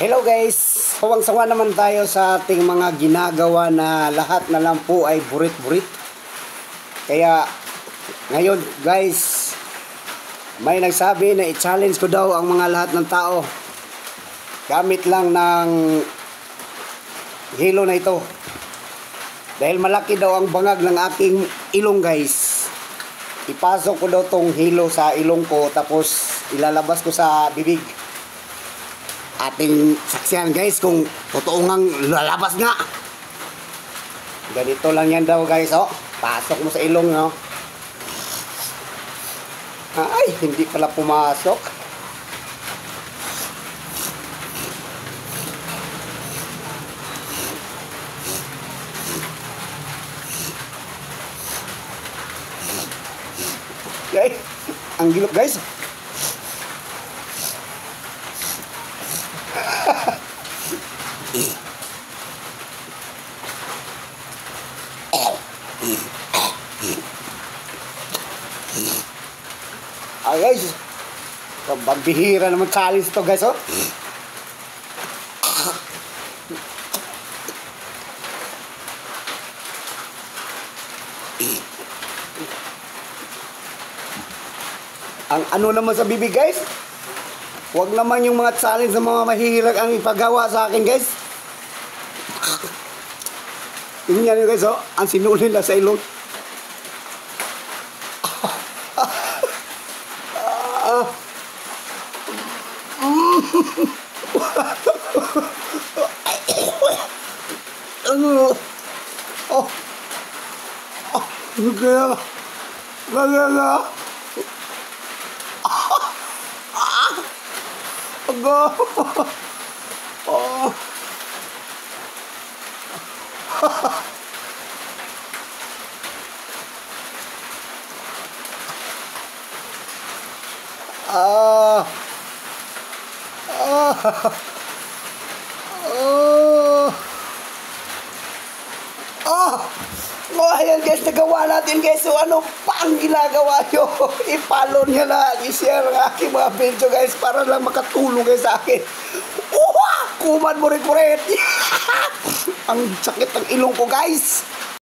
Hello guys, sawang-sawa naman tayo sa ating mga ginagawa na lahat na lang po ay burit-burit. Kaya ngayon guys, may nagsabi na i-challenge ko daw ang mga lahat ng tao. Gamit lang ng hilo na ito. Dahil malaki daw ang bangag ng aking ilong guys. Ipasok ko daw tong hilo sa ilong ko tapos ilalabas ko sa bibig. Ating saksihan guys kung totoo ngang lalabas nga. Ganito lang yan daw guys, oh. Pasok mo sa ilong, no. Ay, hindi pala pumasok. Ay, ang gilok guys. Guys, pagbihira naman challenge to guys, oh. Ang ano naman sa bibig guys, huwag naman yung mga challenge ng mga mahihirap ang ipagawa sa akin guys. Tingnan nyo guys, oh, ang sinulin na sa ilong. Ayan guys, nagawa natin guys. So ano pa ang ginagawa nyo? I-follow nyo na, i-share ang aking mga video guys para lang makatulong guys sa akin. Kuman mo rin. Ang sakit ng ilong ko guys.